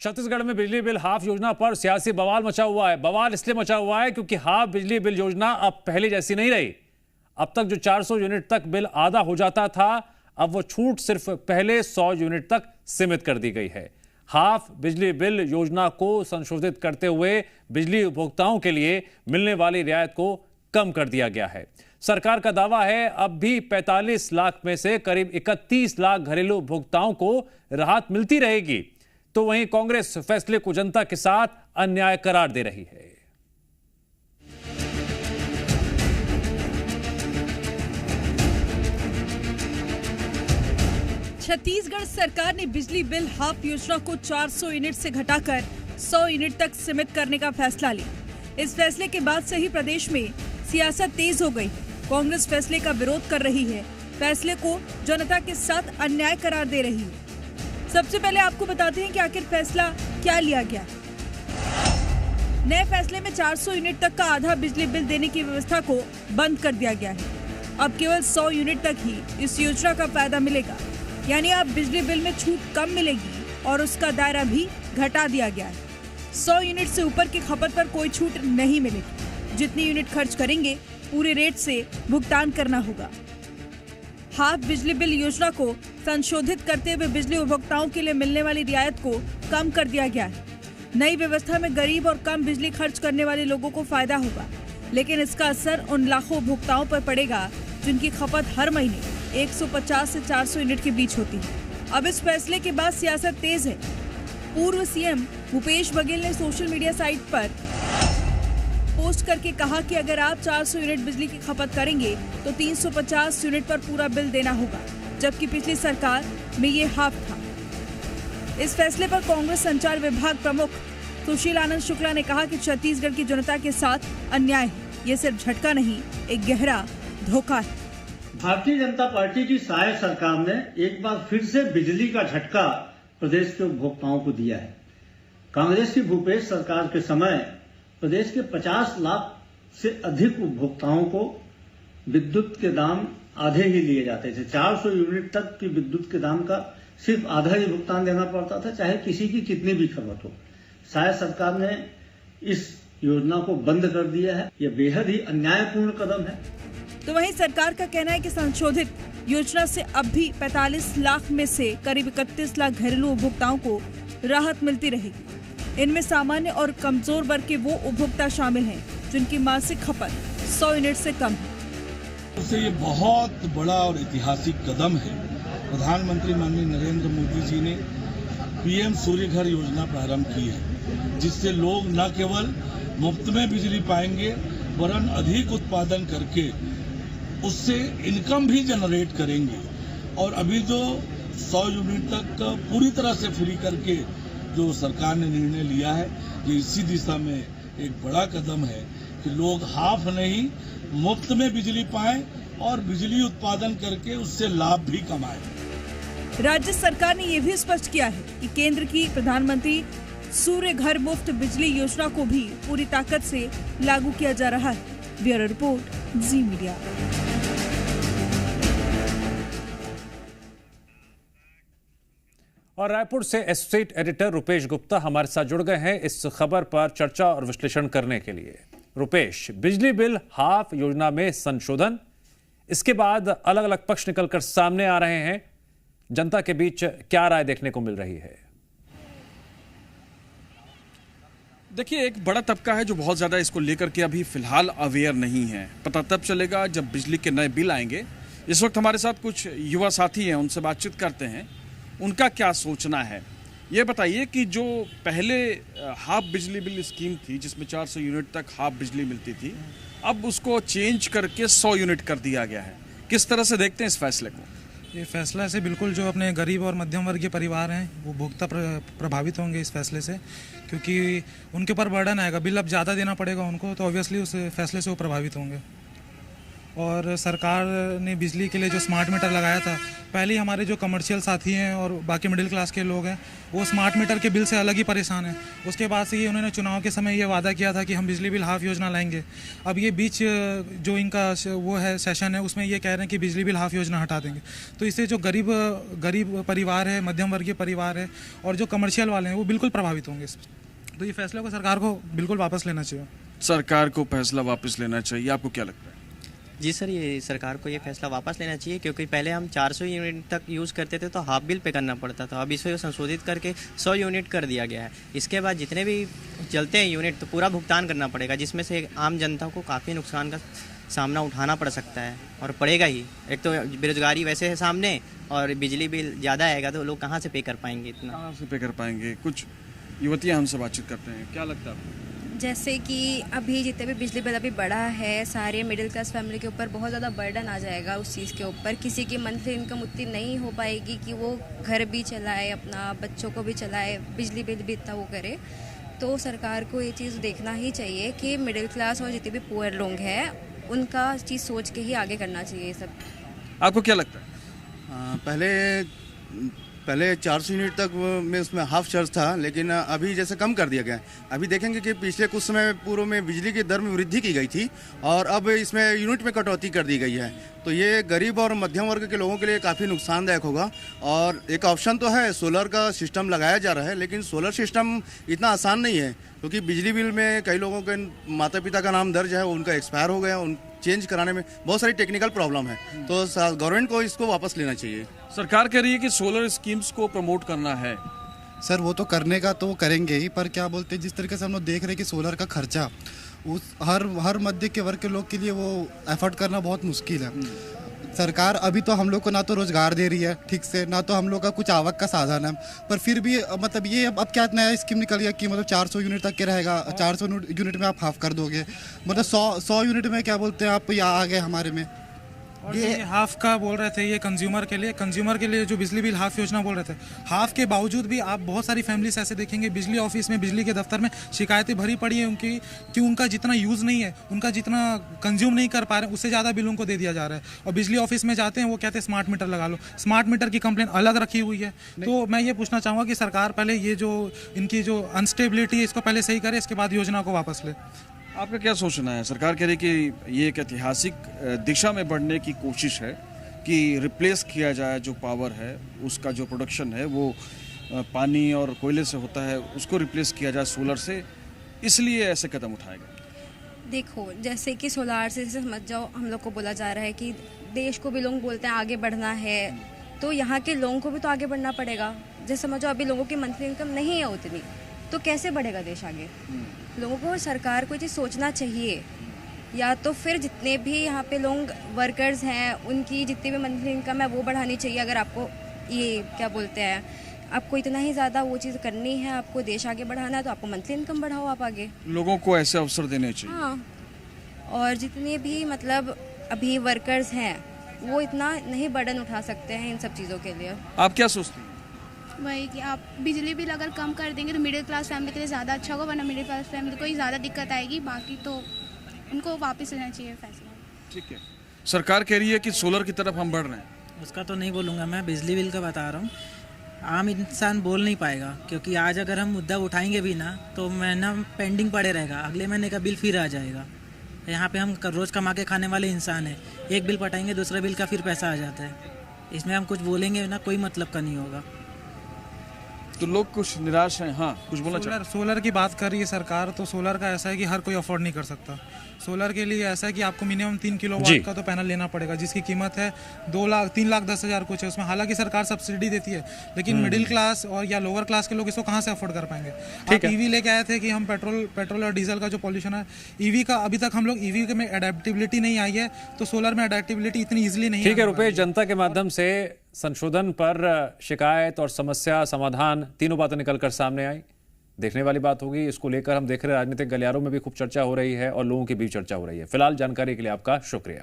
छत्तीसगढ़ में बिजली bill half योजना पर सियासी बवाल मचा हुआ है। बवाल इसलिए मचा हुआ है क्योंकि हाफ बिजली बिल योजना अब पहले जैसी नहीं रही। अब तक जो 400 यूनिट तक बिल आधा हो जाता था, अब वो छूट सिर्फ पहले 100 यूनिट तक सीमित कर दी गई है। हाफ बिजली बिल योजना को संशोधित करते हुए बिजली उपभोक्ताओं के लिए मिलने वाली रियायत को कम कर दिया गया है। सरकार का दावा है अब भी 45 लाख में से करीब 31 लाख घरेलू उपभोक्ताओं को राहत मिलती रहेगी। तो वहीं कांग्रेस फैसले को जनता के साथ अन्याय करार दे रही है। छत्तीसगढ़ सरकार ने बिजली बिल हाफ योजना को 400 यूनिट से घटाकर 100 यूनिट तक सीमित करने का फैसला लिया। इस फैसले के बाद से ही प्रदेश में सियासत तेज हो गई है। कांग्रेस फैसले का विरोध कर रही है, फैसले को जनता के साथ अन्याय करार दे रही है। सबसे पहले आपको बताते हैं कि आखिर फैसला क्या लिया गया। नए फैसले में 400 यूनिट तक का आधा बिजली बिल देने की व्यवस्था को बंद कर दिया गया है। अब केवल 100 यूनिट तक ही इस योजना का फायदा मिलेगा, यानी अब बिजली बिल में छूट कम मिलेगी और उसका दायरा भी घटा दिया गया है। 100 यूनिट से ऊपर की खपत पर कोई छूट नहीं मिलेगी। जितनी यूनिट खर्च करेंगे पूरे रेट से भुगतान करना होगा। हाफ बिजली बिल योजना को संशोधित करते हुए बिजली उपभोक्ताओं के लिए मिलने वाली रियायत को कम कर दिया गया है। नई व्यवस्था में गरीब और कम बिजली खर्च करने वाले लोगों को फायदा होगा, लेकिन इसका असर उन लाखों उपभोक्ताओं पर पड़ेगा जिनकी खपत हर महीने 150 से 400 यूनिट के बीच होती है। अब इस फैसले के बाद सियासत तेज है। पूर्व सीएम भूपेश बघेल ने सोशल मीडिया साइट पर पोस्ट करके कहा कि अगर आप 400 यूनिट बिजली की खपत करेंगे तो 350 यूनिट पर पूरा बिल देना होगा, जबकि पिछली सरकार में ये हाफ था। इस फैसले पर कांग्रेस संचार विभाग प्रमुख सुशील आनंद शुक्ला ने कहा कि छत्तीसगढ़ की जनता के साथ अन्याय है। ये सिर्फ झटका नहीं, एक गहरा धोखा है। भारतीय जनता पार्टी की सहायक सरकार ने एक बार फिर से बिजली का झटका प्रदेश के उपभोक्ताओं को दिया है। कांग्रेस की भूपेश सरकार के समय प्रदेश के 50 लाख से अधिक उपभोक्ताओं को विद्युत के दाम आधे ही लिए जाते थे। 400 यूनिट तक की विद्युत के दाम का सिर्फ आधा ही भुगतान देना पड़ता था, चाहे किसी की कितनी भी खपत हो। शायद सरकार ने इस योजना को बंद कर दिया है। यह बेहद ही अन्यायपूर्ण कदम है। तो वहीं सरकार का कहना है कि संशोधित योजना से अब भी 45 लाख में से करीब 31 लाख घरेलू उपभोक्ताओं को राहत मिलती रहेगी। इनमें सामान्य और कमजोर वर्ग के वो उपभोक्ता शामिल हैं जिनकी मासिक खपत 100 यूनिट से कम है। उससे ये बहुत बड़ा और ऐतिहासिक कदम है। प्रधानमंत्री माननीय नरेंद्र मोदी जी ने पीएम सूर्य घर योजना प्रारंभ की है, जिससे लोग न केवल मुफ्त में बिजली पाएंगे वरन अधिक उत्पादन करके उससे इनकम भी जनरेट करेंगे। और अभी जो 100 यूनिट तक पूरी तरह से फ्री करके जो सरकार ने निर्णय लिया है, ये इसी दिशा में एक बड़ा कदम है कि लोग हाफ नहीं मुफ्त में बिजली पाएं और बिजली उत्पादन करके उससे लाभ भी कमाएं। राज्य सरकार ने यह भी स्पष्ट किया है कि केंद्र की प्रधानमंत्री सूर्य घर मुफ्त बिजली योजना को भी पूरी ताकत से लागू किया जा रहा है। ब्यूरो रिपोर्ट, जी मीडिया। और रायपुर से एसोसिएट एडिटर रुपेश गुप्ता हमारे साथ जुड़ गए हैं इस खबर पर चर्चा और विश्लेषण करने के लिए। रुपेश, बिजली बिल हाफ योजना में संशोधन, इसके बाद अलग अलग पक्ष निकलकर सामने आ रहे हैं। जनता के बीच क्या राय देखने को मिल रही है? देखिए, एक बड़ा तबका है जो बहुत ज़्यादा इसको लेकर के अभी फिलहाल अवेयर नहीं है। पता तब चलेगा जब बिजली के नए बिल आएंगे। इस वक्त हमारे साथ कुछ युवा साथी हैं, उनसे बातचीत करते हैं, उनका क्या सोचना है। ये बताइए कि जो पहले हाफ बिजली बिल स्कीम थी जिसमें 400 यूनिट तक हाफ बिजली मिलती थी, अब उसको चेंज करके 100 यूनिट कर दिया गया है। किस तरह से देखते हैं इस फैसले को? ये फैसला से बिल्कुल जो अपने गरीब और मध्यम वर्गीय परिवार हैं वो भोक्ता प्रभावित होंगे इस फैसले से, क्योंकि उनके ऊपर बर्डन आएगा। बिल अब ज़्यादा देना पड़ेगा उनको, तो ऑब्वियसली उस फैसले से वो प्रभावित होंगे। और सरकार ने बिजली के लिए जो स्मार्ट मीटर लगाया था, पहले ही हमारे जो कमर्शियल साथी हैं और बाकी मिडिल क्लास के लोग हैं वो स्मार्ट मीटर के बिल से अलग ही परेशान हैं। उसके बाद से ही उन्होंने चुनाव के समय ये वादा किया था कि हम बिजली बिल हाफ योजना लाएंगे। अब ये बीच जो इनका वो है सेशन है उसमें ये कह रहे हैं कि बिजली बिल हाफ योजना हटा देंगे। तो इससे जो गरीब परिवार है, मध्यम वर्गीय परिवार है और जो कमर्शियल वाले हैं वो बिल्कुल प्रभावित होंगे। तो ये फैसले को सरकार को बिल्कुल वापस लेना चाहिए। सरकार को फैसला वापस लेना चाहिए, आपको क्या लगता है? जी सर, ये सरकार को ये फैसला वापस लेना चाहिए, क्योंकि पहले हम 400 यूनिट तक यूज़ करते थे तो हाफ बिल पे करना पड़ता था। अब इसे संशोधित करके 100 यूनिट कर दिया गया है। इसके बाद जितने भी चलते हैं यूनिट तो पूरा भुगतान करना पड़ेगा, जिसमें से आम जनता को काफ़ी नुकसान का सामना उठाना पड़ सकता है और पड़ेगा ही। एक तो बेरोजगारी वैसे है सामने और बिजली बिल ज़्यादा आएगा तो लोग कहाँ से पे कर पाएंगे इतना? कहाँ से पे कर पाएंगे? कुछ युवतियाँ हमसे बातचीत करते हैं, क्या लगता है आपको? जैसे कि अभी जितने भी बिजली बिल अभी बढ़ा है, सारे मिडिल क्लास फैमिली के ऊपर बहुत ज़्यादा बर्डन आ जाएगा उस चीज़ के ऊपर। किसी की मंथली इनकम उतनी नहीं हो पाएगी कि वो घर भी चलाए, अपना बच्चों को भी चलाए, बिजली बिल भी इतना वो करे। तो सरकार को ये चीज़ देखना ही चाहिए कि मिडिल क्लास और जितने भी पुअर लोग हैं उनका चीज़ सोच के ही आगे करना चाहिए ये सब। आपको क्या लगता है? पहले 400 यूनिट तक में उसमें हाफ चार्ज था, लेकिन अभी जैसे कम कर दिया गया है। अभी देखेंगे कि पिछले कुछ समय पूर्व में बिजली की दर में वृद्धि की गई थी और अब इसमें यूनिट में कटौती कर दी गई है। तो ये गरीब और मध्यम वर्ग के लोगों के लिए काफ़ी नुकसानदायक होगा। और एक ऑप्शन तो है, सोलर का सिस्टम लगाया जा रहा है, लेकिन सोलर सिस्टम इतना आसान नहीं है, क्योंकि बिजली बिल में कई लोगों के माता पिता का नाम दर्ज है, उनका एक्सपायर हो गया, उन चेंज कराने में बहुत सारी टेक्निकल प्रॉब्लम है। तो गवर्नमेंट को इसको वापस लेना चाहिए। सरकार कह रही है कि सोलर स्कीम्स को प्रमोट करना है। सर वो तो करने का तो वो करेंगे ही, पर क्या बोलते हैं, जिस तरीके से हम लोग देख रहे हैं कि सोलर का खर्चा उस हर मध्य के वर्ग के लोग के लिए वो एफर्ट करना बहुत मुश्किल है। सरकार अभी तो हम लोग को ना तो रोजगार दे रही है ठीक से, ना तो हम लोग का कुछ आवक का साधन है, पर फिर भी मतलब ये अब क्या नया स्कीम निकल गया कि मतलब 400 यूनिट तक के रहेगा। 400 यूनिट में आप हाफ कर दोगे, मतलब 100 यूनिट में क्या बोलते हैं आप, या आ गए हमारे में। और ये हाफ का बोल रहे थे, ये कंज्यूमर के लिए जो बिजली बिल हाफ योजना बोल रहे थे, हाफ के बावजूद भी आप बहुत सारी फैमिलीज ऐसे देखेंगे बिजली ऑफिस में, बिजली के दफ्तर में शिकायतें भरी पड़ी है उनकी कि उनका जितना यूज़ नहीं है, उनका जितना कंज्यूम नहीं कर पा रहे हैं उससे ज़्यादा बिल उनको दे दिया जा रहा है। और बिजली ऑफिस में जाते हैं वो कहते हैं स्मार्ट मीटर लगा लो, स्मार्ट मीटर की कंप्लेन अलग रखी हुई है। तो मैं ये पूछना चाहूँगा कि सरकार पहले ये जो इनकी जो अनस्टेबिलिटी है इसको पहले सही करे, इसके बाद योजना को वापस ले। आपका क्या सोचना है? सरकार कह रही है कि ये एक ऐतिहासिक दिशा में बढ़ने की कोशिश है कि रिप्लेस किया जाए जो पावर है, उसका जो प्रोडक्शन है वो पानी और कोयले से होता है, उसको रिप्लेस किया जाए सोलर से, इसलिए ऐसे कदम उठाएगा। देखो जैसे कि सोलार से समझ जाओ, हम लोग को बोला जा रहा है कि देश को भी लोग बोलते हैं आगे बढ़ना है, तो यहाँ के लोगों को भी तो आगे बढ़ना पड़ेगा। जैसे समझो अभी लोगों की मंथली इनकम नहीं है उतनी, तो कैसे बढ़ेगा देश आगे? लोगों को, सरकार को ये चीज़ सोचना चाहिए, या तो फिर जितने भी यहाँ पे लोग वर्कर्स हैं उनकी जितनी भी मंथली इनकम है वो बढ़ानी चाहिए। अगर आपको ये क्या बोलते हैं, आपको इतना ही ज़्यादा वो चीज़ करनी है, आपको देश आगे बढ़ाना है, तो आपको मंथली इनकम बढ़ाओ आप आगे। लोगों को ऐसे अवसर देने चाहिए। हाँ, और जितने भी मतलब अभी वर्कर्स हैं वो इतना नहीं बर्डन उठा सकते हैं इन सब चीज़ों के लिए। आप क्या सोचते हैं? वही कि आप बिजली बिल अगर कम कर देंगे तो मिडिल क्लास फैमिली के लिए ज़्यादा अच्छा होगा, वरना मिडिल क्लास फैमिली को ही ज़्यादा दिक्कत आएगी। बाकी तो उनको वापस लेना चाहिए फैसला। ठीक है, सरकार कह रही है कि सोलर की तरफ हम बढ़ रहे हैं। उसका तो नहीं बोलूँगा मैं, बिजली बिल का बता रहा हूँ। आम इंसान बोल नहीं पाएगा, क्योंकि आज अगर हम मुद्दा उठाएंगे भी ना तो महीना पेंडिंग पड़े रहेगा, अगले महीने का बिल फिर आ जाएगा। यहाँ पे हम रोज़ कमा के खाने वाले इंसान हैं, एक बिल पटाएंगे दूसरे बिल का फिर पैसा आ जाता है। इसमें हम कुछ बोलेंगे ना, कोई मतलब का नहीं होगा। तो लोग कुछ निराश हैं। हाँ, कुछ बोलना चाहिए। सोलर की बात कर रही है सरकार, तो सोलर का ऐसा है कि हर कोई अफोर्ड नहीं कर सकता। सोलर के लिए ऐसा है कि आपको मिनिमम 3 किलोवाट का तो पैनल लेना पड़ेगा, जिसकी कीमत है 3,10,000 कुछ है। उसमें हालांकि सरकार सब्सिडी देती है, लेकिन मिडिल क्लास और या लोअर क्लास के लोग इसको कहाँ से अफोर्ड कर पाएंगे? आप ईवी लेके आए थे कि हम पेट्रोल और डीजल का जो पॉल्यूशन है, ईवी का अभी तक हम लोग ईवी में अडेप्टेबिलिटी नहीं आई है, तो सोलर में अडेप्टेबिलिटी इतनी ईजिली नहीं। ठीक है रुपेश, जनता के माध्यम से संशोधन पर शिकायत और समस्या समाधान तीनों बातें निकलकर सामने आई। देखने वाली बात होगी। इसको लेकर हम देख रहे हैं राजनीतिक गलियारों में भी खूब चर्चा हो रही है और लोगों की भी चर्चा हो रही है। फिलहाल जानकारी के लिए आपका शुक्रिया।